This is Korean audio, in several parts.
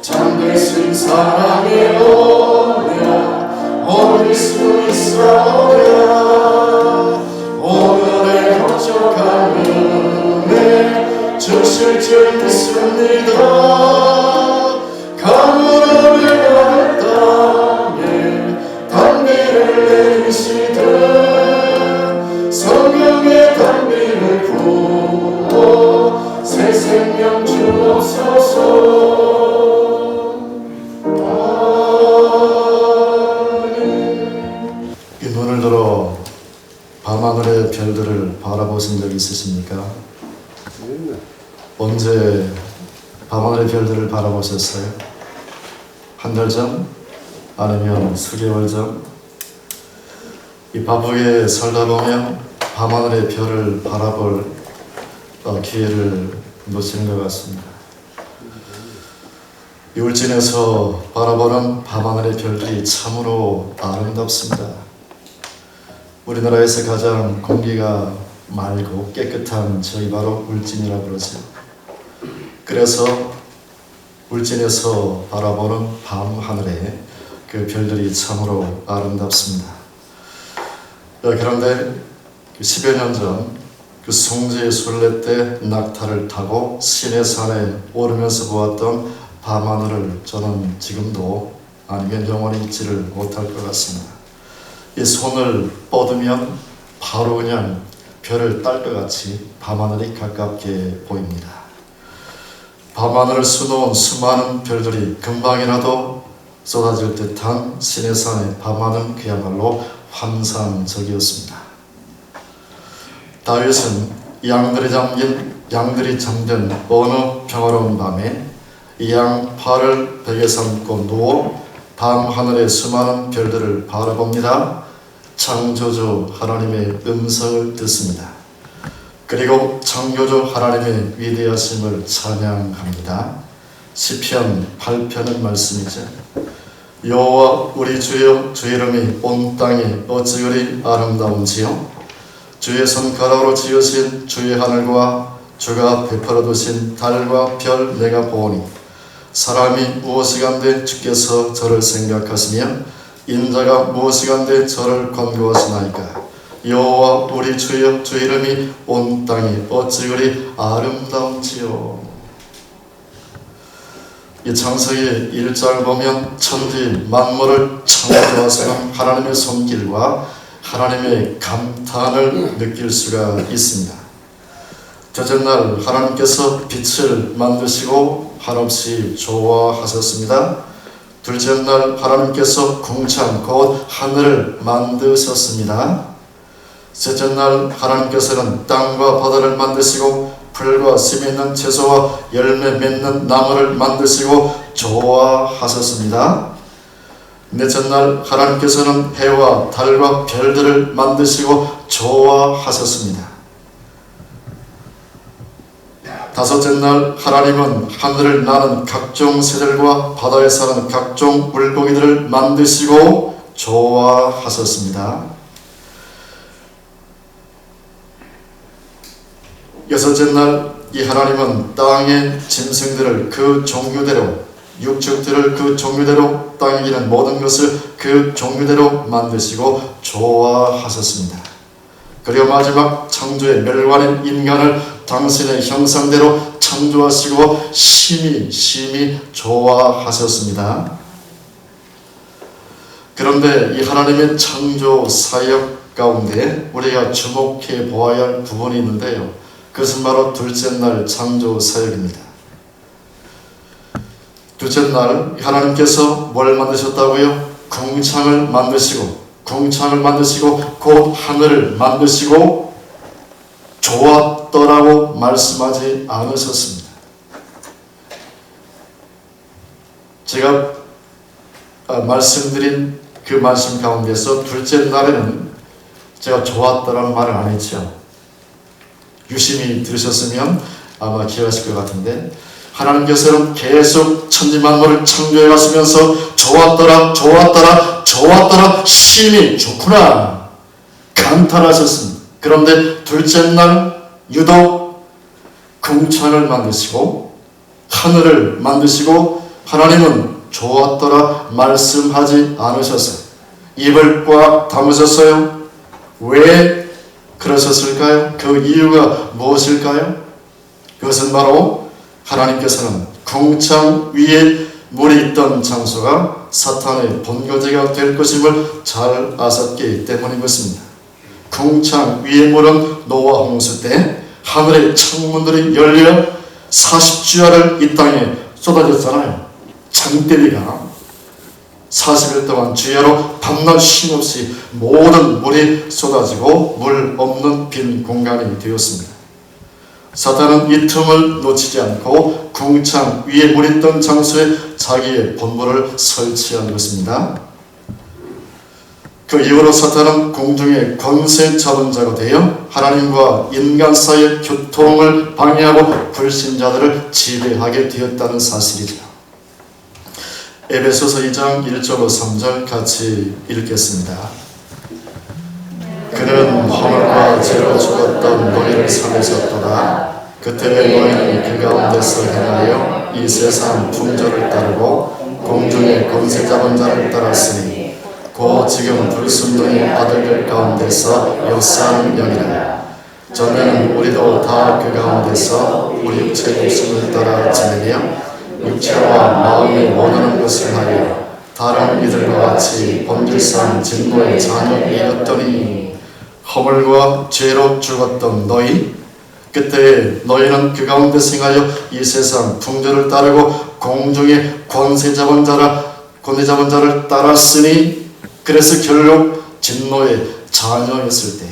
잠들순 사랑이 오랴 어딜 수 있어랴 오늘의 혁족한 은혜 주실 줄 믿습니다. 가물을 위한 땅에 단비를 내리시듯 성령의 단비를 부어 새 생명 주옵소서. 이 눈을 들어 밤하늘의 별들을 바라보신 적 있으십니까? 언제 밤하늘의 별들을 바라보셨어요? 한 달 전? 아니면 수개월 전? 이 바쁘게 살다 보면 밤하늘의 별을 바라볼 기회를 놓치는 것 같습니다. 이 울진에서 바라보는 밤하늘의 별들이 참으로 아름답습니다. 우리나라에서 가장 공기가 맑고 깨끗한 저희 바로 울진이라고 그러죠. 그래서 울진에서 바라보는 밤하늘의 그 별들이 참으로 아름답습니다. 그런데 10여 년 전 그 송제 순례 때 낙타를 타고 시내산에 오르면서 보았던 밤하늘을 저는 지금도 아니면 영원히 잊지를 못할 것 같습니다. 이 손을 뻗으면 바로 그냥 별을 딸 것 같이 밤하늘이 가깝게 보입니다. 밤하늘을 수놓은 수많은 별들이 금방이라도 쏟아질 듯한 시내산의 밤하늘은 그야말로 환상적이었습니다. 다윗은 양들이 잠든 어느 평화로운 밤에 이 양 팔을 베개 삼고 누워 밤하늘의 수많은 별들을 바라봅니다. 창조주 하나님의 음성을 듣습니다. 그리고 창조주 하나님의 위대하심을 찬양합니다. 시편 8편의 말씀이죠. 여호와 우리 주여, 주 이름이 온 땅에 어찌 그리 아름다운지요. 주의 손가락으로 지으신 주의 하늘과 주가 베풀어 두신 달과 별 내가 보오니 사람이 무엇이간데 주께서 저를 생각하시며 인자가 무엇이간데 저를 권고하시나이까. 여호와 우리 주여, 주 이름이 온 땅이 어찌 그리 아름다운지요. 이 창세기 1장을 보면 천지 만물을 창조하시는 하나님의 손길과 하나님의 감탄을 느낄 수가 있습니다. 첫째 날 하나님께서 빛을 만드시고 한없이 좋아하셨습니다. 둘째 날 하나님께서 궁창 곧 하늘을 만드셨습니다. 셋째 날 하나님께서는 땅과 바다를 만드시고 풀과 씨 있는 채소와 열매 맺는 나무를 만드시고 좋아하셨습니다. 넷째 날 하나님께서는 해와 달과 별들을 만드시고 좋아하셨습니다. 다섯째 날 하나님은 하늘을 나는 각종 새들과 바다에 사는 각종 물고기들을 만드시고 좋아하셨습니다. 여섯째 날 이 하나님은 땅의 짐승들을 그 종류대로, 육축들을 그 종류대로, 땅에 기는 모든 것을 그 종류대로 만드시고 좋아하셨습니다. 그리고 마지막 창조의 멸관인 인간을 당신의 형상대로 창조하시고 심히 좋아하셨습니다. 그런데 이 하나님의 창조 사역 가운데 우리가 주목해 보아야 할 부분이 있는데요. 그것은 바로 둘째 날 창조 사역입니다. 둘째 날 하나님께서 뭘 만드셨다고요? 궁창을 만드시고 곧 하늘을 만드시고 좋았더라고 말씀하지 않으셨습니다. 제가 말씀드린 그 말씀 가운데서 둘째 날에는 제가 좋았더라는 말을 안 했죠. 유심히 들으셨으면 아마 기억하실 것 같은데 하나님께서는 계속 천지만물을 창조해 가시면서 좋았더라 심히 좋구나 감탄하셨습니다. 그런데 둘째 날 유독 궁창을 만드시고 하늘을 만드시고 하나님은 좋았더라 말씀하지 않으셨어요. 입을 꽉 다무셨어요. 왜 그러셨을까요? 그 이유가 무엇일까요? 그것은 바로 하나님께서는 궁창 위에 물이 있던 장소가 사탄의 본거지가 될 것임을 잘 아셨기 때문인 것입니다. 궁창 위의 물은 노아 홍수 때 하늘의 창문들이 열려 40주야를 이 땅에 쏟아졌잖아요. 장대비가 40일 동안 주야로 밤낮 쉼없이 모든 물이 쏟아지고 물 없는 빈 공간이 되었습니다. 사탄은 이 틈을 놓치지 않고 궁창 위에 물 있던 장소에 자기의 본부를 설치한 것입니다. 그 이후로 사탄은 공중의 권세 잡은 자가 되어 하나님과 인간 사이의 교통을 방해하고 불신자들을 지배하게 되었다는 사실이죠. 에베소서 2장 1절로 3절 같이 읽겠습니다. 그는 허물과 죄로 죽었던 너희를 살리셨도다. 그때의 너희는 그 가운데서 행하여 이 세상 풍조를 따르고 공중의 권세 잡은 자를 따랐으니 곧 지금 불순종의 아들들 가운데서 역사하는 영이라. 전에는 우리도 다 그 가운데서 우리 육체 욕심을 따라 지내며 육체와 마음이 원하는 것을 하여 다른 이들과 같이 본질상 진노의 자녀이었더니 허물과 죄로 죽었던 너희, 그때 너희는 그 가운데 생하여 이 세상 풍조를 따르고 공중의 권세 잡은 자를 따랐으니 그래서 결국 진노의 자녀였을 때,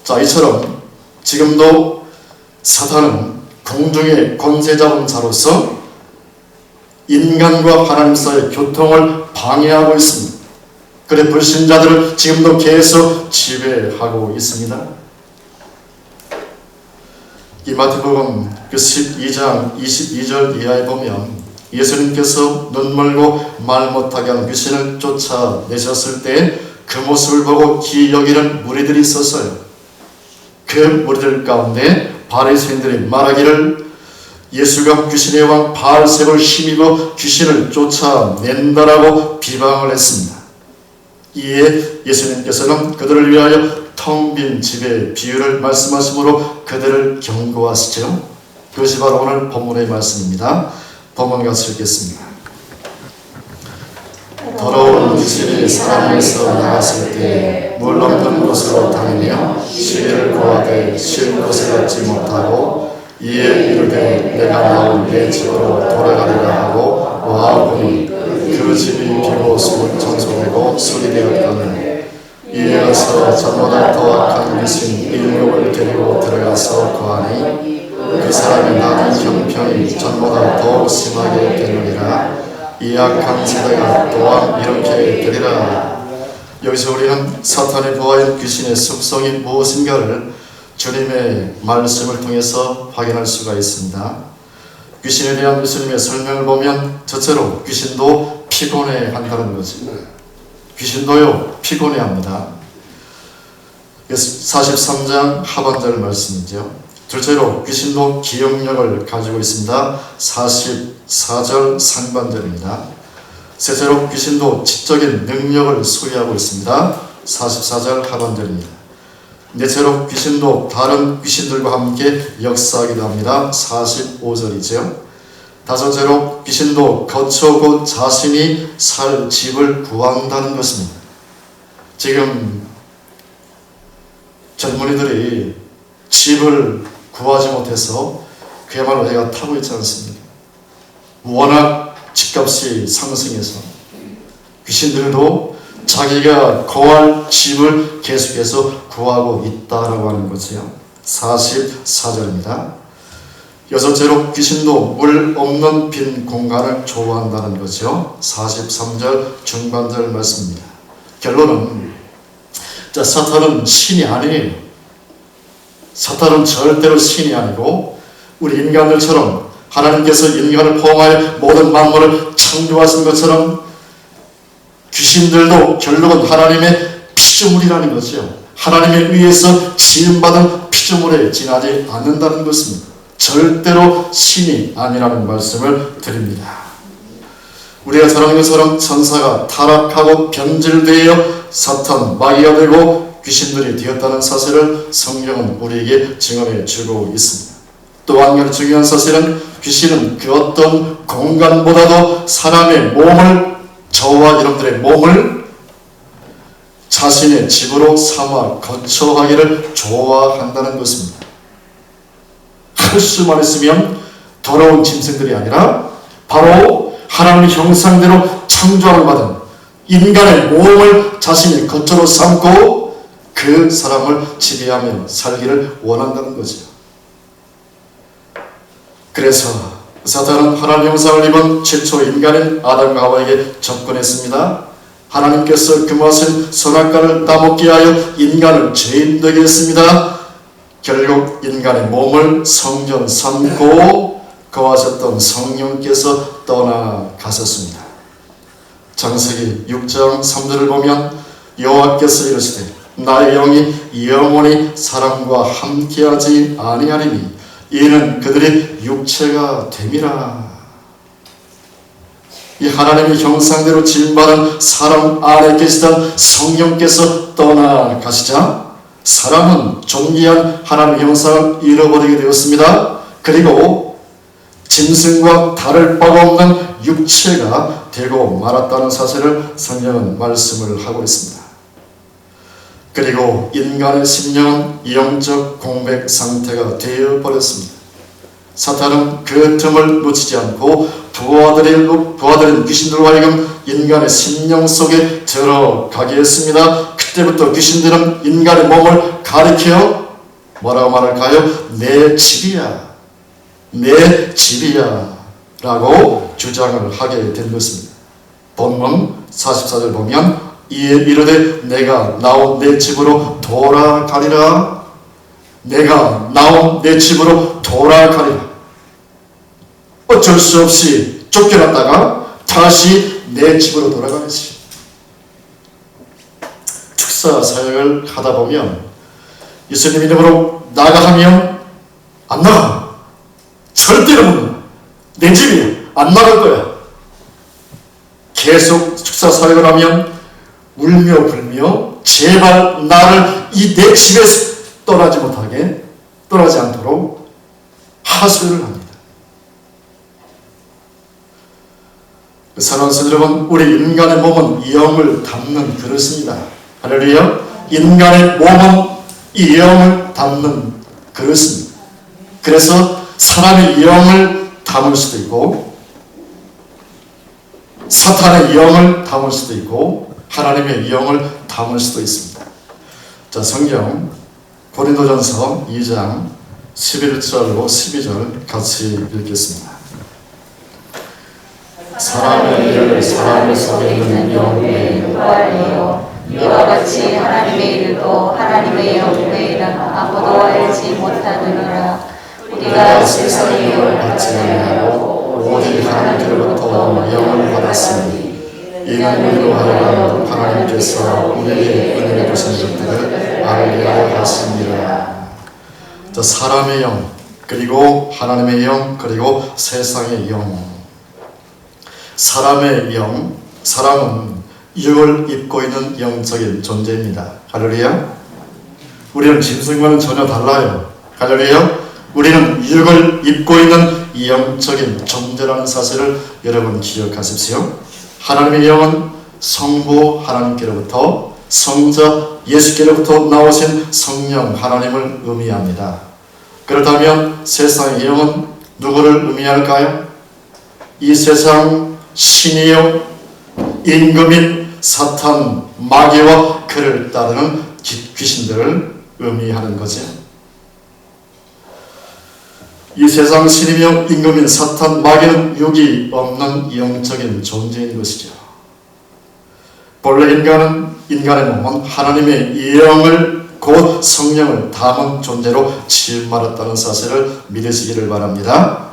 자, 이처럼 지금도 사탄은 공중의 권세 잡은 자로서 인간과 하나님 사이의 교통을 방해하고 있습니다. 그래 불신자들을 지금도 계속 지배하고 있습니다. 이 마태복음 그 12장 22절 이하에 보면 예수님께서 눈 멀고 말 못하게 하는 귀신을 쫓아내셨을 때 그 모습을 보고 기여기는 무리들이 있었어요. 그 무리들 가운데 바리새인들이 말하기를 예수가 귀신의 왕 바알세불을 힘입어 귀신을 쫓아낸다라고 비방을 했습니다. 이에 예수님께서는 그들을 위하여 텅 빈 집의 비유를 말씀하심으로 그들을 경고하시죠. 그것이 바로 오늘 본문의 말씀입니다. 본문 같이 읽겠습니다. 더러운 귀신이 사람에서 나갔을 때 물 없는 곳으로 다니며 쉬를 구하되 쉴 곳을 얻지 못하고 이에 이르되 내가 나온 내 집으로 돌아가리라 하고 와보니 그 집이 비고 청소되고 수리되었거늘 이에 와서 전보다 더 악한 귀신 7을 데리고 들어가서 거하니 그 사람이 받은 형편이 전보다 더욱 심하게 되느니라. 이 악한 세대가 또한 이렇게 되리라. 여기서 우리는 사탄의 부하인 귀신의 속성이 무엇인가를 주님의 말씀을 통해서 확인할 수가 있습니다. 귀신에 대한 예수님의 설명을 보면 첫째로 귀신도 피곤해 한다는 거지. 귀신도요 피곤해합니다. 43장 하반절 말씀이죠. 둘째로 귀신도 기억력을 가지고 있습니다. 44절 상반절입니다. 셋째로 귀신도 지적인 능력을 소유하고 있습니다. 44절 하반절입니다. 넷째로 귀신도 다른 귀신들과 함께 역사하기도 합니다. 45절이죠. 다섯째로 귀신도 거처고 자신이 살 집을 구한다는 것입니다. 지금 젊은이들이 집을 구하지 못해서 그야말로 해가 타고 있지 않습니까? 워낙 집값이 상승해서 귀신들도 자기가 거할 집을 계속해서 구하고 있다라고 하는 거죠. 44절입니다. 여섯째로 귀신도 물 없는 빈 공간을 좋아한다는 거죠. 43절 중반절 말씀입니다. 결론은 사탄은 신이 아니에요. 사탄은 절대로 신이 아니고 우리 인간들처럼 하나님께서 인간을 포함하여 모든 만물을 창조하신 것처럼 귀신들도 결국은 하나님의 피조물이라는 거죠. 하나님에 의해서 지음받은 피조물에 지나지 않는다는 것입니다. 절대로 신이 아니라는 말씀을 드립니다. 우리가 잘 아는 것처럼 천사가 타락하고 변질되어 사탄, 마귀가 되고 귀신들이 되었다는 사실을 성경은 우리에게 증언해 주고 있습니다. 또 한 가지 중요한 사실은 귀신은 그 어떤 공간보다도 사람의 몸을, 저와 여러분들의 몸을 자신의 집으로 삼아 거처하기를 좋아한다는 것입니다. 할 수만 있으면 더러운 짐승들이 아니라 바로 하나님의 형상대로 창조함을 받은 인간의 몸을 자신의 거처로 삼고 그 사람을 지배하며 살기를 원한다는 거죠. 그래서 사탄은 하나님의 형상을 입은 최초 인간인 아담과 하와에게 접근했습니다. 하나님께서 금하신 선악과를 따먹게 하여 인간을 죄인 되게 했습니다. 결국 인간의 몸을 성전 삼고 거하셨던 성령께서 떠나가셨습니다. 창세기 6장 3절을 보면 여호와께서 이르시되 나의 영이 영원히 사람과 함께하지 아니하리니 이는 그들이 육체가 됨이라. 이 하나님의 형상대로 지음받은 사람 안에 계시던 성령께서 떠나가시자 사람은 존귀한 하나님의 형상을 잃어버리게 되었습니다. 그리고 짐승과 다를 바가 없는 육체가 되고 말았다는 사실을 성경은 말씀을 하고 있습니다. 그리고 인간의 심령은 영적 공백 상태가 되어버렸습니다. 사탄은 그 틈을 놓치지 않고 부하들인 귀신들로 하여금 인간의 심령 속에 들어가게 했습니다. 그때부터 귀신들은 인간의 몸을 가리켜 뭐라고 말할까요? 내 집이야, 내 집이야 라고 주장을 하게 된 것입니다. 본문 44절 보면 이에 이르되 내가 나온 내 집으로 돌아가리라. 내가 나온 내 집으로 돌아가리라. 어쩔 수 없이 쫓겨났다가 다시 내 집으로 돌아가야지. 축사 사역을 하다 보면 예수님 이름으로 나가 하면 안 나가. 절대로 못 나가. 내 집이야. 안 나갈 거야. 계속 축사 사역을 하면 울며 불며 제발 나를 이 내 집에서 떠나지 않도록 하소연을 합니다. 사랑하는 성도 여러분, 우리 인간의 몸은 영을 담는 그릇입니다. 할렐루야. 인간의 몸은 이 영을 담는 그릇입니다. 그래서 사람의 영을 담을 수도 있고 사탄의 영을 담을 수도 있고 하나님의 영을 담을 수도 있습니다. 자, 성경 고린도전서 2장 11절로 12절 같이 읽겠습니다. 사람의 일을 사람 속에 있는 영에 유발하여 이와 같이 하나님의 일도 하나님의 영 외에는 아무도 알지 못하느니라. 우리가 세상의 영을 받지 아니하고 오직 하나님으로부터 영을 받았으니 이는 우리로 하여금 하나님께서 우리에게 은혜를 주신 것들을 알게 하였습니다. 자, 사람의 영, 그리고 하나님의 영, 그리고 세상의 영. 사람의 영, 사람은 육을 입고 있는 영적인 존재입니다. 할렐루야. 우리는 짐승과는 전혀 달라요. 할렐루야. 우리는 육을 입고 있는 영적인 존재라는 사실을 여러분 기억하십시오. 하나님의 영은 성부 하나님께로부터 성자 예수께로부터 나오신 성령 하나님을 의미합니다. 그렇다면 세상의 영은 누구를 의미할까요? 이 세상 신이요 임금인 사탄 마귀와 그를 따르는 귀신들을 의미하는 거죠. 이 세상 신이며 임금인 사탄 마귀는 육이 없는 영적인 존재인 것이죠. 본래 인간의 몸은 하나님의 영을 곧 성령을 담은 존재로 지음받았다는 사실을 믿으시기를 바랍니다.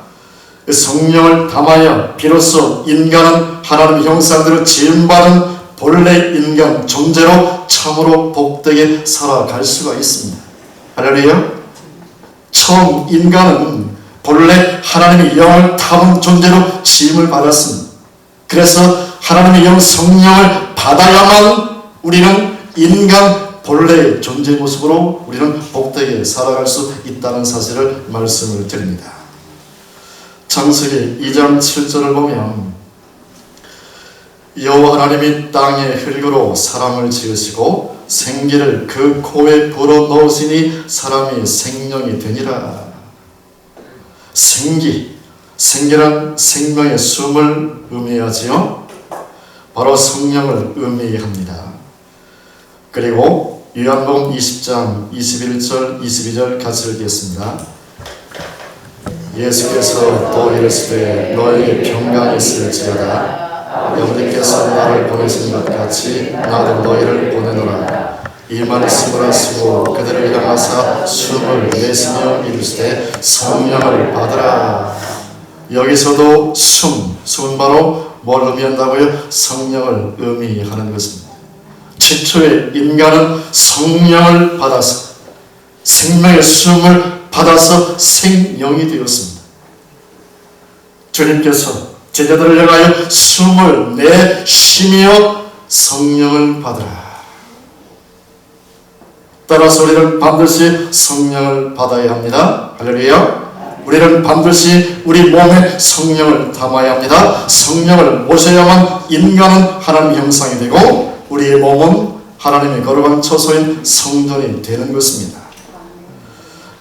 성령을 담아야 비로소 인간은 하나님의 형상대로 지음받은 본래 인간 존재로 참으로 복되게 살아갈 수가 있습니다. 할렐루야. 처음 인간은 본래 하나님의 영을 담은 존재로 지음을 받았습니다. 그래서 하나님의 영 성령을 받아야만 우리는 인간 본래의 존재 모습으로 우리는 복되게 살아갈 수 있다는 사실을 말씀을 드립니다. 창세기 2장 7절을 보면 여호와 하나님이 땅의 흙으로 사람을 지으시고 생기를 그 코에 불어넣으시니 사람이 생명이 되니라. 생기란 생명의 숨을 의미하지요. 바로 성령을 의미합니다. 그리고 요한복음 20장 21절 22절 같이 읽겠습니다. 예수께서 또 이르시되 너에게 평강이 있을지어다. 아버지께서 나를 보내신 것 같이 나도 너희를 보내노라. 이 말씀을 하시고 그들을 향하사 숨을 내쉬며 이르시되 성령을 받으라. 여기서도 숨은 바로 뭘 의미한다고요? 성령을 의미하는 것입니다. 최초의 인간은 성령을 받아서 생명의 숨을 받아서 생명이 되었습니다. 주님께서 제자들을 향하여 숨을 내쉬며 성령을 받으라. 따라서 우리는 반드시 성령을 받아야 합니다. 할렐루야. 우리는 반드시 우리 몸에 성령을 담아야 합니다. 성령을 모셔야만 인간은 하나님의 형상이 되고 우리의 몸은 하나님의 거룩한 처소인 성전이 되는 것입니다.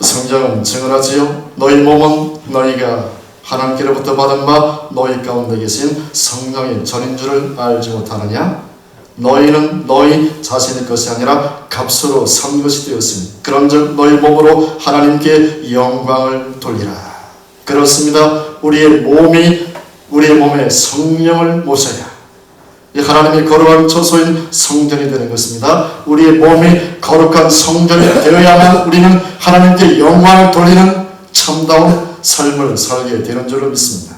성경은 증언하지요. 너희 몸은 너희가 하나님께로부터 받은 바 너희 가운데 계신 성령의 전인 줄을 알지 못하느냐? 너희는 너희 자신의 것이 아니라 값으로 산 것이 되었으니 그런즉 너희 몸으로 하나님께 영광을 돌리라. 그렇습니다. 우리의 몸에 성령을 모셔야 하나님의 거룩한 처소인 성전이 되는 것입니다. 우리의 몸이 거룩한 성전이 되어야만 우리는 하나님께 영광을 돌리는 참다운 삶을 살게 되는 줄로 믿습니다.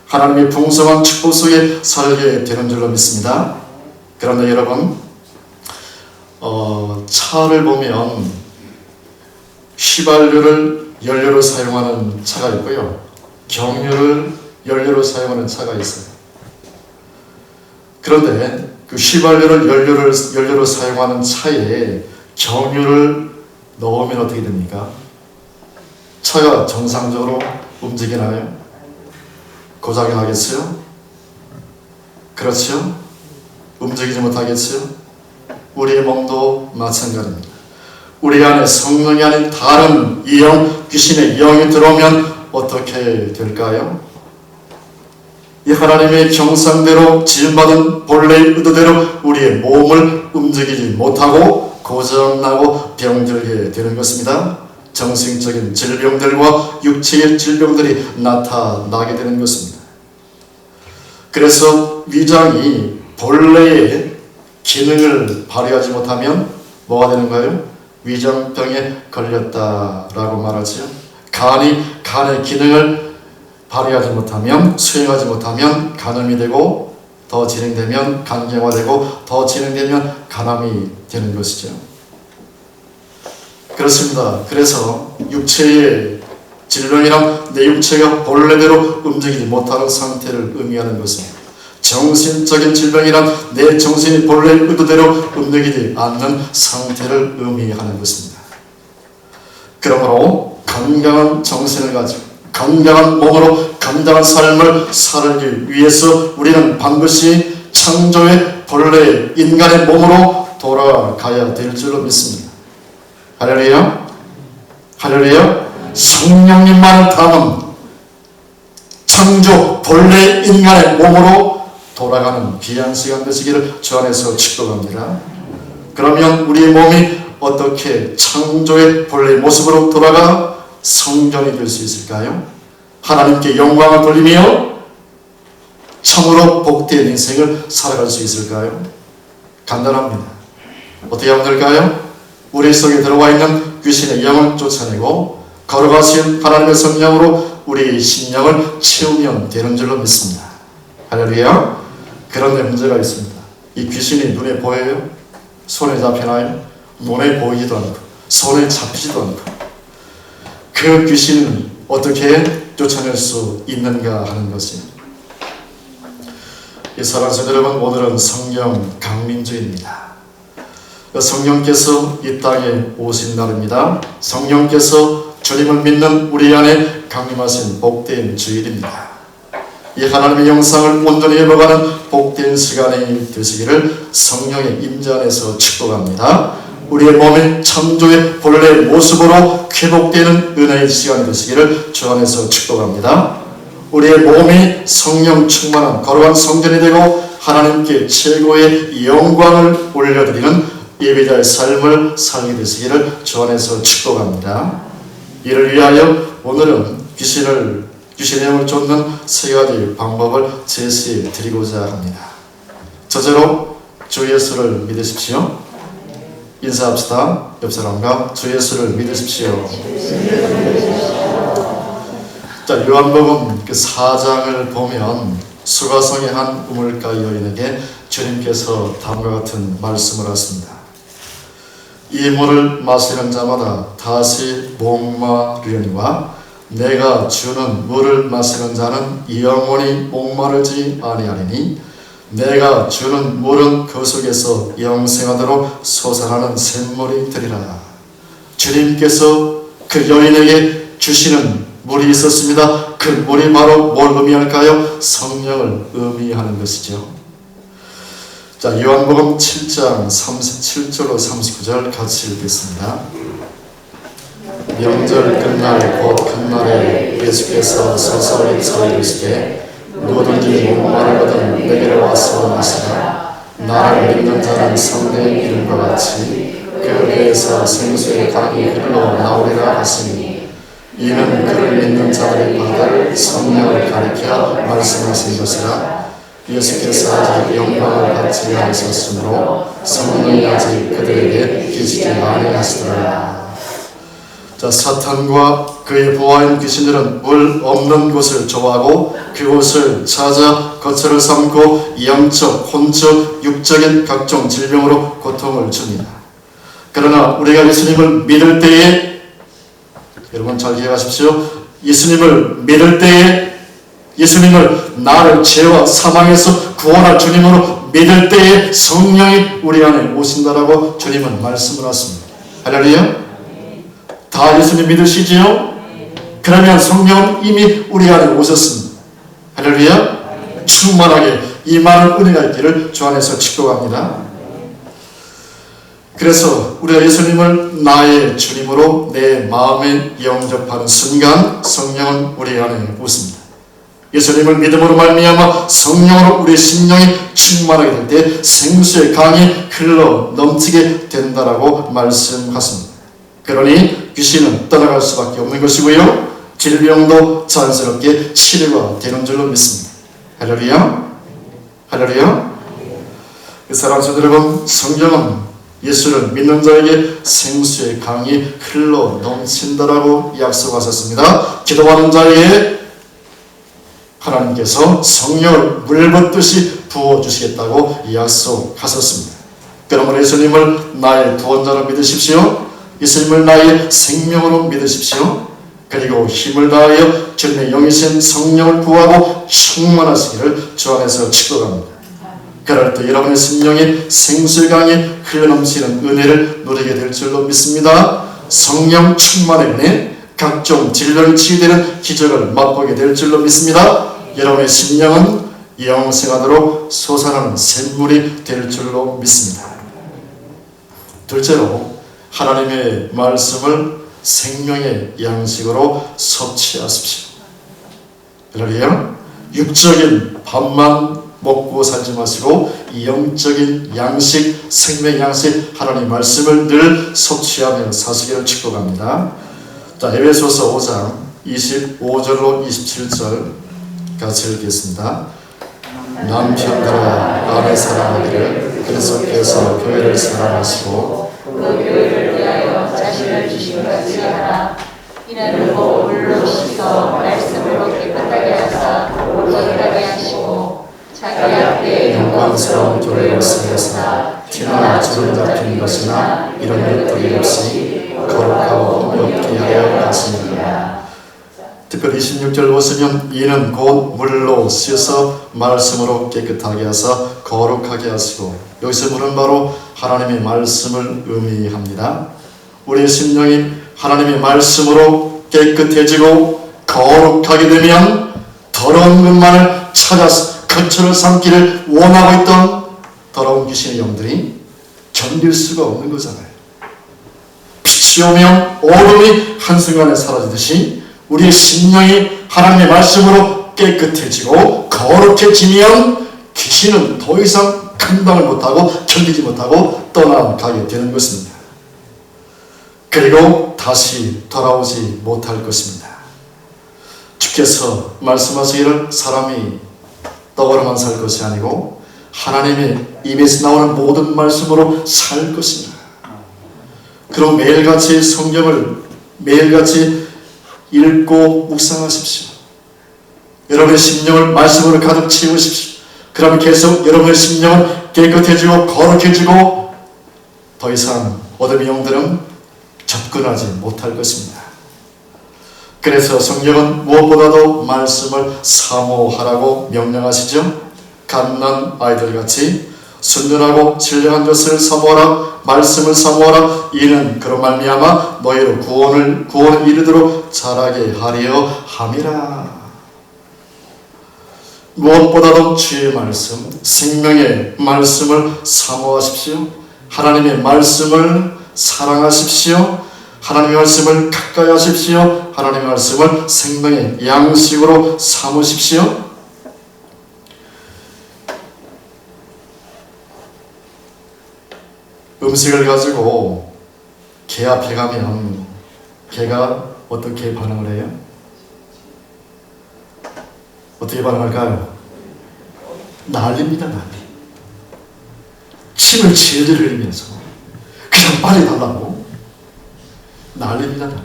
하나님의 풍성한 축복 속에 살게 되는 줄로 믿습니다. 그런데 여러분, 차를 보면 휘발유를 연료로 사용하는 차가 있고요, 경유를 연료로 사용하는 차가 있어요. 그런데 그 휘발유를 연료로 사용하는 차에 경유를 넣으면 어떻게 됩니까? 차가 정상적으로 움직이나요? 고장이 나겠어요? 그렇죠? 움직이지 못하겠어요? 우리의 몸도 마찬가지입니다. 우리 안에 성령이 아닌 다른 귀신의 영이 들어오면 어떻게 될까요? 이 하나님의 형상대로 지음받은 본래의 의도대로 우리의 몸을 움직이지 못하고 고장나고 병들게 되는 것입니다. 정신적인 질병들과 육체의 질병들이 나타나게 되는 것입니다. 그래서 위장이 본래의 기능을 발휘하지 못하면 뭐가 되는가요? 위장병에 걸렸다라고 말하죠. 간의 기능을 발휘하지 못하면, 수행하지 못하면 간암이 되고, 더 진행되면 간경화되고, 더 진행되면 간암이 되는 것이죠. 그렇습니다. 그래서 육체의 질병이란 내 육체가 본래대로 움직이지 못하는 상태를 의미하는 것입니다. 정신적인 질병이란 내 정신이 본래 의도대로 움직이지 않는 상태를 의미하는 것입니다. 그러므로 건강한 정신을 가지고 건강한 몸으로 건강한 삶을 살기 위해서 우리는 반드시 창조의 본래 인간의 몸으로 돌아가야 될 줄로 믿습니다. 할렐루야. 할렐루야. 성령님만을 담은 창조 본래 인간의 몸으로 돌아가는 귀한 시간 되시기를 주 안에서 축복합니다. 그러면 우리의 몸이 어떻게 창조의 본래 모습으로 돌아가 성전이 될 수 있을까요? 하나님께 영광을 돌리며 참으로 복된 인생을 살아갈 수 있을까요? 간단합니다. 어떻게 하면 될까요? 우리 속에 들어와 있는 귀신의 영을 쫓아내고 거룩하신 하나님의 성령으로 우리 심령을 채우면 되는 줄로 믿습니다. 할렐루야. 그런데 문제가 있습니다. 이 귀신이 눈에 보여요? 손에 잡히나요? 눈에 보이지도 않고 손에 잡히지도 않고 그 귀신은 어떻게 쫓아낼 수 있는가 하는 것입니다. 사랑하는 성도 여러분, 오늘은 성령 강림주입니다. 성령께서 이 땅에 오신 날입니다. 성령께서 주님을 믿는 우리 안에 강림하신 복된 주일입니다. 이 하나님의 영상을 온전히 회복하는 복된 시간이 되시기를 성령의 임재 안에서 축복합니다. 우리의 몸이 창조의 본래 모습으로 회복되는 은혜의 시간이 되시기를 주 안에서 축복합니다. 우리의 몸이 성령 충만한 거룩한 성전이 되고 하나님께 최고의 영광을 올려드리는 예배자의 삶을 살게 되시기를 주 안에서 축복합니다. 이를 위하여 오늘은 귀신의 영을 쫓는 세 가지 방법을 제시해 드리고자 합니다. 첫째로 주 예수를 믿으십시오. 인사합시다. 옆 사람과 주 예수를 믿으십시오. 자, 요한복음 그 4장을 보면 수가성의 한 우물가 여인에게 주님께서 다음과 같은 말씀을 하십니다. 이 물을 마시는 자마다 다시 목마르려니와 내가 주는 물을 마시는 자는 영원히 목마르지 아니하리니 내가 주는 물은 그 속에서 영생하도록 솟아나는 샘물이 되리라. 주님께서 그 여인에게 주시는 물이 있었습니다. 그 물이 바로 뭘 의미할까요? 성령을 의미하는 것이죠. 자, 요한복음 7장 37절로 39절 같이 읽겠습니다. 명절 끝날 곧 끝날에 예수께서 서서히 이르시되 누구든지 목마르거든 내게로 와서 마시라. 나를 믿는 자는 성령의 기름과 같이 그 배에서 생수의 강이 흘러 나오리라 하시니 이는 그를 믿는 자들의 받을 성령을 가리켜 말씀하신 것이라. 예수께서 아직 영광을 받지 않으셨으므로 성령이 아직 그들에게 계시지 아니하시더라. 자, 사탄과 그의 부하인 귀신들은 물 없는 곳을 좋아하고 그곳을 찾아 거처를 삼고 영적, 혼적, 육적인 각종 질병으로 고통을 줍니다. 그러나 우리가 예수님을 믿을 때에, 여러분 잘 기억하십시오. 예수님을 믿을 때에, 예수님을 나를 죄와 사망에서 구원할 주님으로 믿을 때에 성령이 우리 안에 오신다라고 주님은 말씀을 하십니다. 할렐루야. 다 예수님 믿으시지요? 그러면 성령은 이미 우리 안에 오셨습니다. 할렐루야. 충만하게 이 많은 은혜가 있기를 주 안에서 축복합니다. 그래서 우리가 예수님을 나의 주님으로 내 마음에 영접하는 순간 성령은 우리 안에 오십니다. 예수님을 믿음으로 말미암아 성령으로 우리 심령이 충만하게 될 때 생수의 강이 흘러 넘치게 된다라고 말씀하십니다. 그러니 귀신은 떠나갈 수밖에 없는 것이고요. 질병도 자연스럽게 치료가 되는 줄로 믿습니다. 할렐루야. 할렐루야. 사랑하는 성도 여러분, 성경은 예수를 믿는 자에게 생수의 강이 흘러 넘친다라고 약속하셨습니다. 기도하는 자에게 하나님께서 성령을 물붓듯이 부어주시겠다고 약속하셨습니다. 그러므로 예수님을 나의 구원자로 믿으십시오. 예수님을 나의 생명으로 믿으십시오. 그리고 힘을 다하여 주님의 영이신 성령을 구하고 충만하시기를 주 안에서 축복합니다. 그럴 때 여러분의 심령이 생수의 강이 흘러넘치는 은혜를 누리게 될 줄로 믿습니다. 성령 충만의 은혜, 각종 질병이 치유되는 기적을 맛보게 될 줄로 믿습니다. 여러분의 심령은 영생하도록 솟아나는 샘물이 될 줄로 믿습니다. 둘째로 하나님의 말씀을 생명의 양식으로 섭취하십시오. 할렐루야. 육적인 밥만 먹고 살지 마시고 영적인 양식, 생명 양식 하나님 말씀을 늘 섭취하며 사시기를 축복합니다. 자, 에베소서 5장 25절로 27절 같이 읽겠습니다. 남편들아 아내 사랑하기를 그리스도께서 교회를 사랑하시고 그 교회를 위하여 자신을 주신 같이 하라. 이는 곧 물로 씻어 말씀으로 깨끗하게 하사 거룩하게 하시고 자기 앞에 영광스러운 교회를 세우사 티나 주름 잡힌 것이나 이런 것들이 없이 거룩하고 흠없게 하여 하시니라. 특별히 26절 보시면 이는 곧 물로 씻어 말씀으로 깨끗하게 하사 거룩하게 하시고, 여기서 물은 바로 하나님의 말씀을 의미합니다. 우리의 심령이 하나님의 말씀으로 깨끗해지고 거룩하게 되면 더러운 것만을 찾아서 거처를 삼기를 원하고 있던 더러운 귀신의 영들이 견딜 수가 없는 거잖아요. 빛이 오면 어둠이 한순간에 사라지듯이 우리의 심령이 하나님의 말씀으로 깨끗해지고 거룩해지면 귀신은 더 이상 감당을 못하고 견디지 못하고 떠나가게 되는 것입니다. 그리고 다시 돌아오지 못할 것입니다. 주께서 말씀하시기를 사람이 떡으로만 살 것이 아니고 하나님의 입에서 나오는 모든 말씀으로 살 것입니다. 그럼 매일같이 성경을 매일같이 읽고 묵상하십시오. 여러분의 심령을 말씀으로 가득 채우십시오. 그러면 계속 여러분의 심령은 깨끗해지고 거룩해지고 더 이상 어둠의 영들은 접근하지 못할 것입니다. 그래서 성경은 무엇보다도 말씀을 사모하라고 명령하시죠. 갓난 아이들같이 순전하고 신령한 것을 사모하라. 말씀을 사모하라. 이는 그로 말미암아 너희로 구원을 이르도록 자라게 하려 함이라. 무엇보다도 주의 말씀, 생명의 말씀을 사모하십시오. 하나님의 말씀을 사랑하십시오. 하나님의 말씀을 가까이 하십시오. 하나님의 말씀을 생명의 양식으로 삼으십시오. 음식을 가지고 개 앞에 가면 개가 어떻게 반응을 해요? 어떻게 반응할까요? 난립니다, 난리. 침을 질질 흘리면서 그냥 빨리 달라고 난립니다, 난리.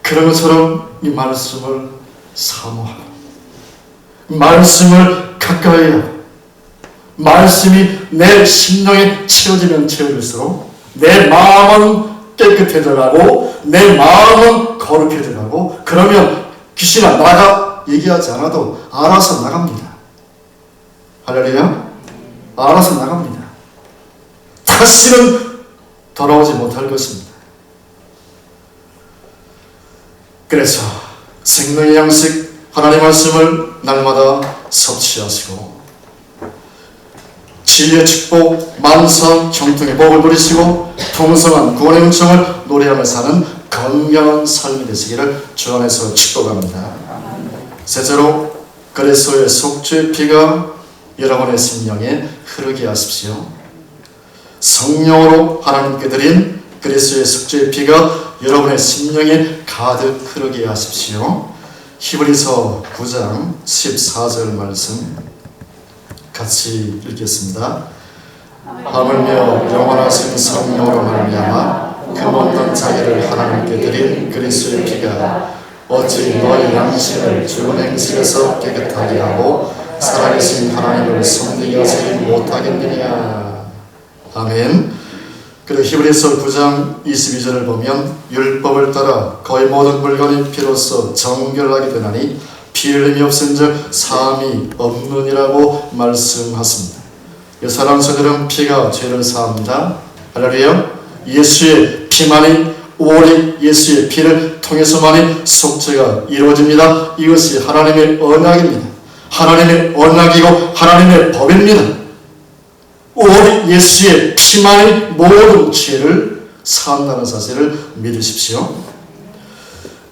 그런 것처럼 이 말씀을 사모하고 말씀을 가까이 하고 말씀이 내 심령에 채워지면 채워질수록 내 마음은 깨끗해져가고 내 마음은 거룩해져가고, 그러면 귀신아 나가 얘기하지 않아도 알아서 나갑니다. 할렐루야. 알아서 나갑니다. 다시는 돌아오지 못할 것입니다. 그래서 생명의 양식 하나님의 말씀을 날마다 섭취하시고 진리의 축복, 만사, 형통의 복을 누리시고 풍성한 구원의 은총을 노래하며 사는 건강한 삶이 되시기를 주 안에서 축복합니다. 셋째로, 그리스도의 속죄의 피가 여러분의 심령에 흐르게 하십시오. 성령으로 하나님께 드린 그리스도의 속죄의 피가 여러분의 심령에 가득 흐르게 하십시오. 히브리서 9장 14절 말씀 같이 읽겠습니다. 하물며 영원하신 성령으로 말미암아 금없는 자기를 하나님께 드린 그리스도의 피가 어찌 너희 양심을 죽은 행실에서 깨끗하게 하고 살아계신 하나님을 섬기게 하지 못하겠느냐. 아멘. 그리고 히브리서 9장 22절을 보면 율법을 따라 거의 모든 물건이 피로써 정결하게 되나니 피 흘림이 없은즉 사함이 없느니라고 말씀하십니다. 사랑하는 성도들은 피가 죄를 사합니다. 할렐루야. 예수의 피만이, 오직 예수의 피를 통해서만이 속죄가 이루어집니다. 이것이 하나님의 언약입니다. 하나님의 언약이고 하나님의 법입니다. 오직 예수의 피만이 모든 죄를 사한다는 사실을 믿으십시오.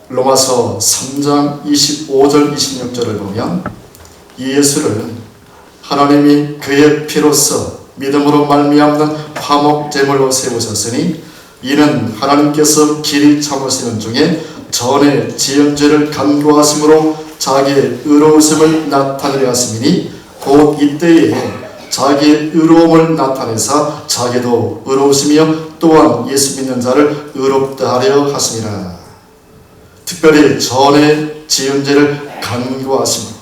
로마서 3장 25절 26절을 보면 예수를 하나님이 그의 피로써 믿음으로 말미암는 화목 제물로 세우셨으니 이는 하나님께서 길이 참으시는 중에 전에 지은 죄를 간구하심으로 자기의 의로우심을 나타내려 하심이니 곧 이때에 자기의 의로움을 나타내사 자기도 의로우시며 또한 예수 믿는 자를 의롭다 하려 하심이라. 특별히 전에 지은 죄를 간구하심으로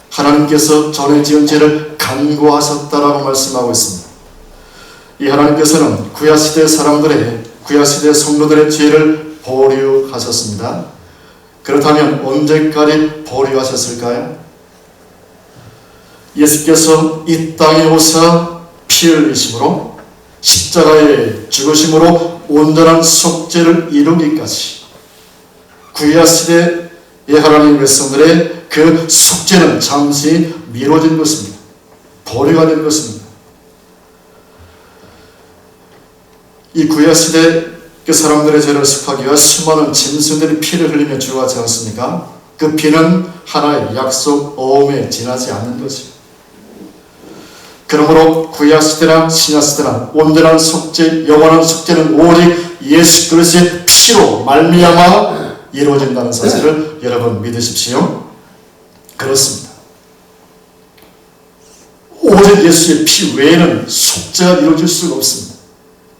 하나님께서 전에 지은 죄를 간구하셨다라고 말씀하고 있습니다. 이 하나님께서는 구약시대 사람들의, 구약시대 성도들의 죄를 보류하셨습니다. 그렇다면 언제까지 보류하셨을까요? 예수께서 이 땅에 오사 피 흘리심으로 십자가에 죽으심으로 온전한 속죄를 이루기까지 구약시대의 하나님 백성들의 그 속죄는 잠시 미뤄진 것입니다. 보류가 된 것입니다. 이 구약시대 그 사람들의 죄를 속하기 위해 수많은 짐승들이 피를 흘리며 죽어가지 않습니까? 그 피는 하나의 약속 어음에 지나지 않는 것이죠. 그러므로 구약시대나 신약시대나 온전한 속죄, 영원한 속죄는 오직 예수 그리스도의 피로 말미암아 이루어진다는 사실을 여러분 믿으십시오. 그렇습니다. 오직 예수의 피 외에는 속죄가 이루어질 수가 없습니다.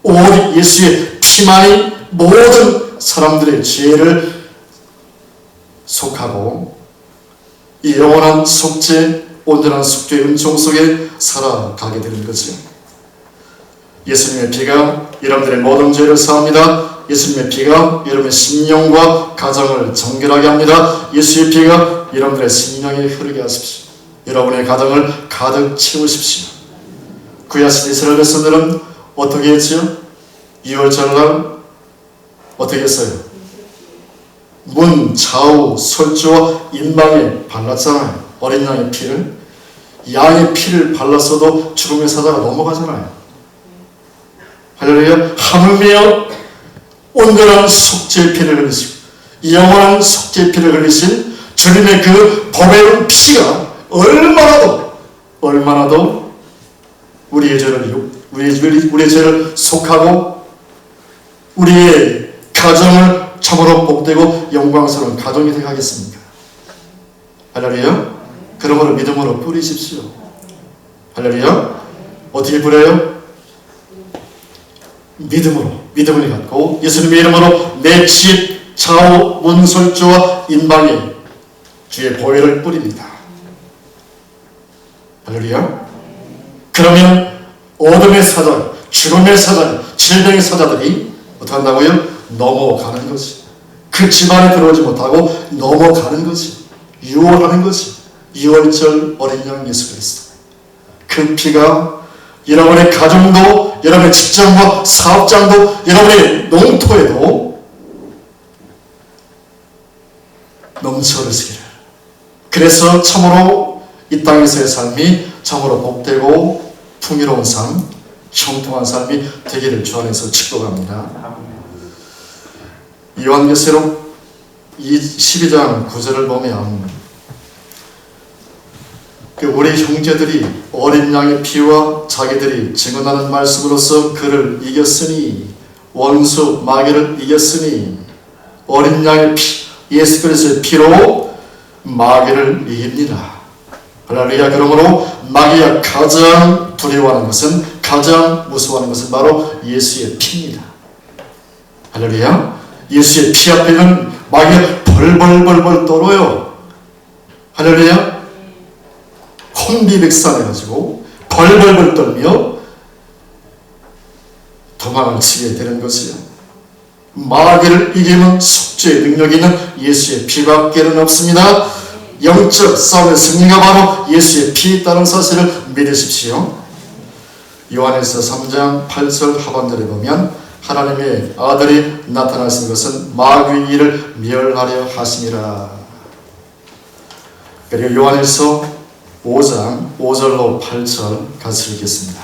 오직 예수의 피만이 모든 사람들의 죄를 속하고 이 영원한 속죄, 온전한 속죄의 은총 속에 살아가게 되는 거죠. 예수님의 피가 여러분들의 모든 죄를 사합니다. 예수님의 피가 여러분의 심령과 가정을 정결하게 합니다. 예수의 피가 여러분들의 심령에 흐르게 하십시오. 여러분의 가정을 가득 채우십시오. 구약시대 이스라엘 백성들은 어떻게 했지요? 2월절날 어떻게 했어요? 문, 좌우, 설주와 인방에 발랐잖아요. 어린 양의 피를. 양의 피를 발랐어도 죽음의 사자가 넘어가잖아요. 할렐루야. 하물며 온전한 속죄의 피를 흘리시고 영원한 속죄의 피를 흘리신 주님의 그 보배로운 피가 얼마나도 우리의 죄를 속하고 우리의 가정을 참으로 복되고 영광스러운 가정이 되게 하겠습니까? 할렐루야. 그러므로 믿음으로 뿌리십시오. 할렐루야. 어떻게 뿌려요? 믿음을 갖고 예수님의 이름으로 내 집, 좌우, 문설주와 인방에 주의 보혈을 뿌립니다. 할렐루야. 그러면 어둠의 사자, 죽음의 사자, 질병의 사자들이 어떻게 한다고요? 넘어가는 것이. 그 집안에 들어오지 못하고 넘어가는 것이. 유월하는 것이. 유월절 어린 양 예수 그리스도. 그 피가 여러분의 가정도, 여러분의 직장과 사업장도, 여러분의 농토에도 넘쳐 흐르시기를. 그래서 참으로 이 땅에서의 삶이 참으로 복되고 풍요로운 삶, 형통한 삶이 되기를 주 안에서 축복합니다. 요한계시록 12장 9절을 보면 우리 형제들이 어린 양의 피와 자기들이 증언하는 말씀으로써 그를 이겼으니, 원수 마귀를 이겼으니, 어린 양의 피, 예수 그리스도의 피로 마귀를 이깁니다. 할렐루야. 그러므로 마귀가 가장 두려워하는 것은, 가장 무서워하는 것은 바로 예수의 피입니다. 할렐루야. 예수의 피 앞에는 마귀가 벌벌벌벌 떨어요. 할렐루야. 혼비백산해가지고 벌벌벌 떨며 도망을 치게 되는 것이요. 마귀를 이기는 속죄의 능력이 있는 예수의 피밖에는 없습니다. 영적 싸움의 승리가 바로 예수의 피에 있다는 사실을 믿으십시오. 요한에서 3장 8절 하반절에 보면 하나님의 아들이 나타나신 것은 마귀의 일을 멸하려 하심이라. 그리고 요한에서 5장 5절로 8절 같이 읽겠습니다.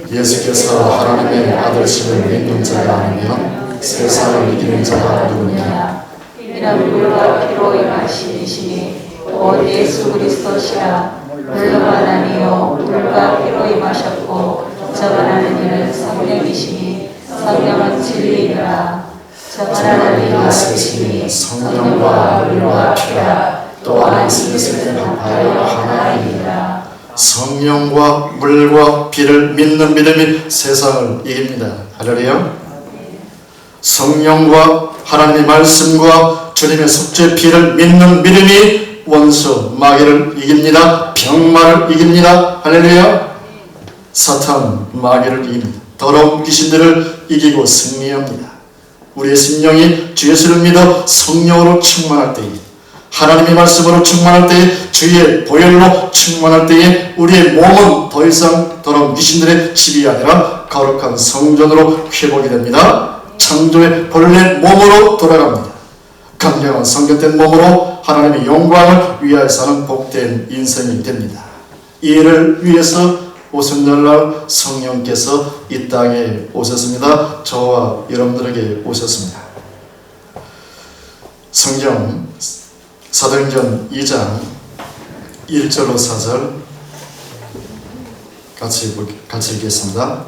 예수께서 하나님의 아들심을 믿는 자가 아니면 세상을 이기는 자가 누구냐? 이는 물과 피로 임하시니 곧 예수 그리스도시라. 물로만 아니요 물과 피로 임하셨고 저만하는 이는 성령이시니 성령은 진리이라. 저만하는 이가 쓰시니 성령과 물과 피라. 또한 이것을 합하여 하나이니라. 성령과 물과 피를 믿는 믿음이 세상을 이깁니다. 할렐루야. 성령과 하나님의 말씀과 주님의 속죄 피를 믿는 믿음이 원수 마귀를 이깁니다. 병마를 이깁니다. 할렐루야. 사탄 마귀를 이깁니다. 더러운 귀신들을 이기고 승리합니다. 우리의 심령이 주 예수를 믿어 성령으로 충만할 때에, 하나님의 말씀으로 충만할 때에, 주의 보혈로 충만할 때에 우리의 몸은 더 이상 더러운 귀신들의 집이 아니라 거룩한 성전으로 회복이 됩니다. 창조의 본래 몸으로 돌아갑니다. 강력한 성결된 몸으로 하나님의 영광을 위하여 사는 복된 인생이 됩니다. 이 일을 위해서 오순절날 성령께서 이 땅에 오셨습니다. 저와 여러분들에게 오셨습니다. 성경 사도행전 2장 1절로 4절 같이 읽겠습니다.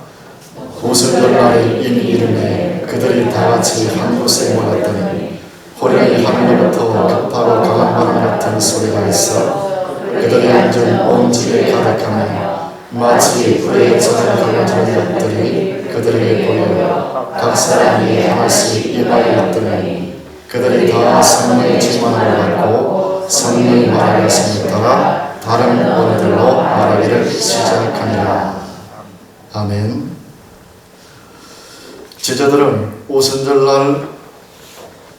오순절날에 이미 이르매 그들이 다같이 한 곳에 모였더니 호련히 하늘로부터 급하고 강한 바람 같은 소리가 있어 그들이 앉은 온 집에 가득하며 마치 불에 젖은 걸러지는 것들이 그들에게 보여 각 사람이 하나씩 이마에 있더니 그들이 다 성령의 충만을 받고 성령이 말하였음을 따라 다른 언어들로 말하기를 시작하니라. 아멘. 제자들은 오순절날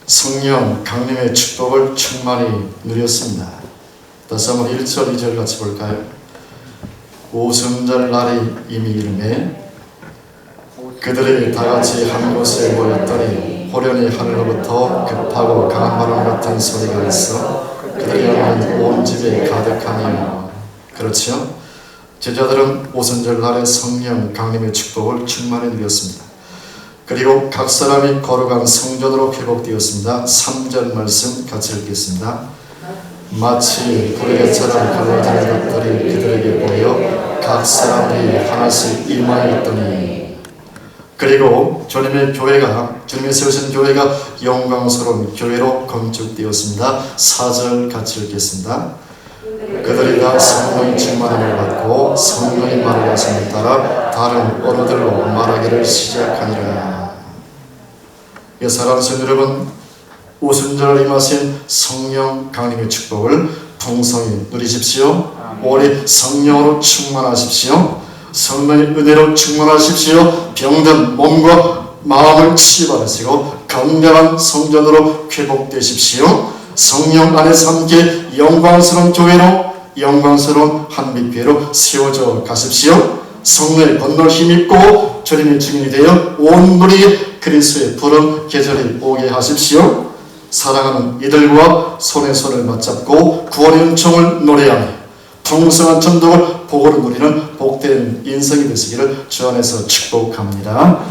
성령 강림의 축복을 충만히 누렸습니다. 다시 한번 1절 2절 같이 볼까요? 오순절날이 이미 이르매 그들이 다같이 한 곳에 모였더니 호련히 하늘로부터 급하고 강한 바람 같은 소리가 있어 그들이 오는 온 집에 가득하며. 그렇지요? 제자들은 오순절날에 성령 강림의 축복을 충만히 누렸습니다. 그리고 각 사람이 거룩한 성전으로 회복되었습니다. 3절 말씀 같이 읽겠습니다. 마치 불의처럼 걸러지는 것들이 그들에게 보여 각 사람이 하나씩 이마에 있더니. 그리고 주님의 교회가, 주님이 세우신 교회가 영광스러운 교회로 건축되었습니다. 4절 같이 읽겠습니다. 그들이 다 성령의 충만함을 받고 성령의 말을 하심에 따라 다른 언어들로 말하기를 시작하니라. 사랑하는 성도 여러분, 오순절 임하신 성령 강림의 축복을 풍성히 누리십시오. 올해 성령으로 충만하십시오. 성령의 은혜로 충만하십시오. 병든 몸과 마음을 치유받으시고 건강한 성전으로 회복되십시오. 성령 안에서 함께 영광스러운 교회로, 영광스러운 한빛교회로 세워져 가십시오. 성령의 권능을 힘입고 주님의 증인이 되어 온 누리에 그리스도의 푸른 계절이 오게 하십시오. 사랑하는 이들과 손에 손을 맞잡고 구원의 은총을 노래하며 풍성한 천국을 복으로 누리는 복된 인생이 되시기를 주 안에서 축복합니다.